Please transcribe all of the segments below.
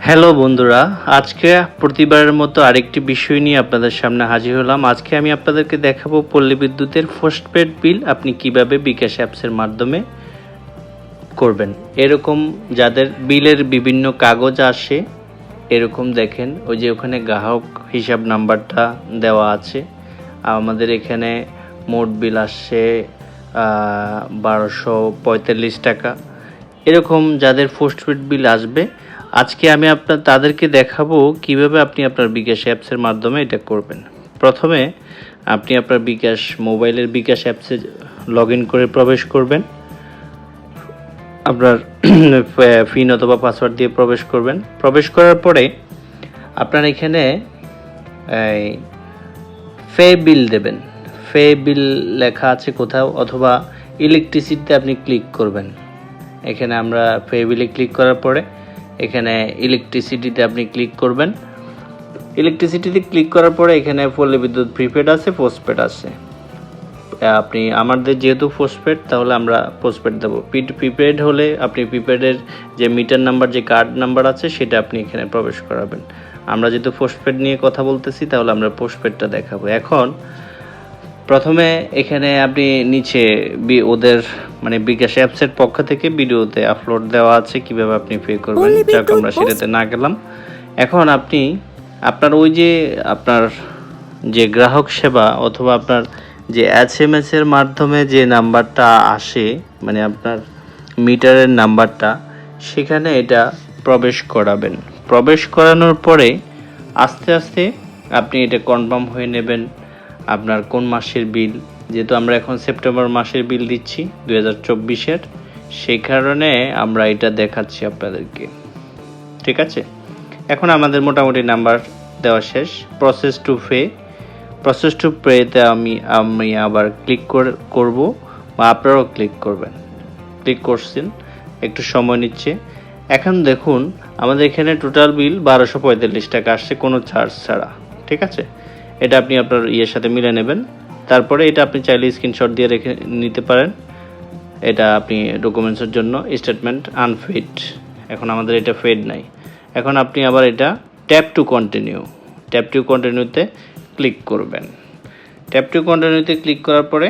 Hello বন্ধুরা, আজকে প্রতিবারের মতো আরেকটি বিষয় নিয়ে আপনাদের সামনে হাজির হলাম। আজকে আমি আপনাদেরকে দেখাবো পল্লী বিদ্যুতের পোস্টপেড বিল আপনি কিভাবে বিকাশ অ্যাপসের মাধ্যমে করবেন। এরকম যাদের বিলের বিভিন্ন কাগজ আসে, এরকম দেখেন ওই যে ওখানে গ্রাহক হিসাব নাম্বারটা দেওয়া আছে। আমাদের এখানে মোট বিল আসছে 1245 টাকা। এরকম যাদের পোস্টপেড বিল আসবে, আজকে আমি তাদেরকে দেখাবো কিভাবে আপনি আপনার বিকাশ অ্যাপসের মাধ্যমে এটা করবেন। প্রথমে আপনি আপনার মোবাইলের বিকাশ অ্যাপসে লগ ইন করে প্রবেশ করবেন। আপনার পিন অথবা পাসওয়ার্ড দিয়ে প্রবেশ করবেন। প্রবেশ করার পরে আপনার এখানে পে বিল দেবেন। পে বিল লেখা আছে কোথাও, অথবা ইলেকট্রিসিটিতে আপনি ক্লিক করবেন। এখানে আমরা পে বিলে ক্লিক করার পরে এখানে ইলেকট্রিসিটিতে আপনি ক্লিক করবেন। ইলেকট্রিসিটিতে ক্লিক করার পরে এখানে পল্লী বিদ্যুৎ প্রিপেড আছে, পোস্টপেড আছে। আপনি আমাদের যেহেতু পোস্টপেড, তাহলে আমরা পোস্টপেড দেবো। প্রিপেড হলে আপনি প্রিপেডের যে মিটার নাম্বার, যে কার্ড নাম্বার আছে, সেটা আপনি এখানে প্রবেশ করাবেন। আমরা যেহেতু পোস্টপেড নিয়ে কথা বলতেছি, তাহলে আমরা পোস্টপেডটা দেখাবো। এখন প্রথমে এখানে আপনি নিচে ওদের বিকাশ অ্যাপসের পক্ষ থেকে ভিডিওতে আপলোড দেওয়া আছে কিভাবে আপনি পে করবেন। যাক, আমরা সেটাতে না গেলাম। এখন আপনি আপনার ওই যে আপনার যে গ্রাহক সেবা অথবা আপনার যে SMS এর মাধ্যমে যে নাম্বারটা আসে, আপনার মিটারের নাম্বারটা, সেখানে এটা প্রবেশ করাবেন। প্রবেশ করানোর পরে আস্তে আস্তে আপনি এটা কনফার্ম হয়ে নেবেন আপনার কোন মাসের বিল। যেহেতু আমরা এখন সেপ্টেম্বর মাসের বিল দিচ্ছি 2024-এর, সেই কারণে আমরা এটা দেখাচ্ছি আপনাদেরকে। ঠিক আছে, এখন আমাদের মোটামুটি নাম্বার দেওয়া শেষ। প্রসেস টু পেতে আমি আবার ক্লিক করব, বা আপনারাও ক্লিক করবেন। ক্লিক করছেন, একটু সময় নিচ্ছে। এখন দেখুন আমাদের এখানে টোটাল বিল 1245 টাকা আসছে, কোনো চার্জ ছাড়া। ঠিক আছে, এটা আপনি আপনার সাথে মিলে নেবেন। তারপরে এটা আপনি চাইলে স্ক্রিনশট দিয়ে রেখে নিতে পারেন। এটা আপনি ডকুমেন্টসের জন্য। স্টেটমেন্ট আনফেড, এখন আমাদের এটা ফেড নাই। এখন আপনি আবার এটা ট্যাপ টু কন্টিনিউতে ক্লিক করবেন। ট্যাপ টু কন্টিনিউতে ক্লিক করার পরে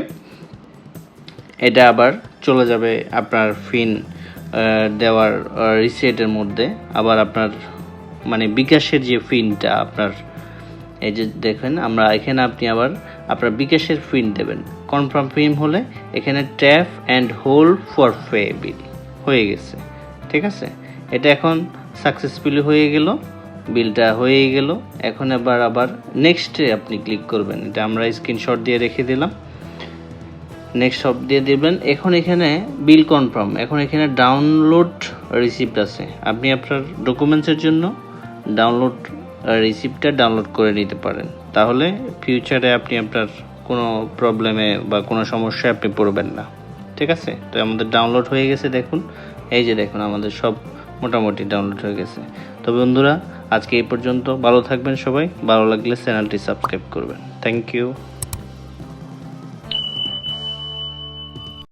এটা আবার চলে যাবে আপনার পিন দেওয়ার রিসেটের মধ্যে। আবার আপনার বিকাশের যে পিনটা আপনার, এই যে দেখেন আপনি আবার আপনার বিকাশের পিন দেবেন। কনফার্ম পিন হলে এখানে tap and hold for pay বিল হয়ে গেছে। ঠিক আছে, এটা এখন সাকসেসফুলি হয়ে গেল, বিলটা হয়ে গেল। এখন আবার নেক্সটে আপনি ক্লিক করবেন। এটা আমরা স্ক্রিনশট দিয়ে রেখে দিলাম। নেক্সট সব দিয়ে দিবেন। এখন এখানে বিল কনফার্ম। এখন এখানে ডাউনলোড রিসিপ্ট আছে। আপনি আপনার ডকুমেন্টসের জন্য রিসিপ্টটা ডাউনলোড করে নিতে পারেন। তাহলে ফিউচারে আপনি আপনার কোনো প্রবলেমে বা কোনো সমস্যায় আপনি পড়বেন না। ঠিক আছে, তো আমাদের ডাউনলোড হয়ে গেছে। দেখুন, এই যে দেখুন আমাদের সব মোটামুটি ডাউনলোড হয়ে গেছে। তো বন্ধুরা, আজকে এই পর্যন্ত। ভালো থাকবেন সবাই। ভালো লাগলে চ্যানেলটি সাবস্ক্রাইব করবেন। Thank you.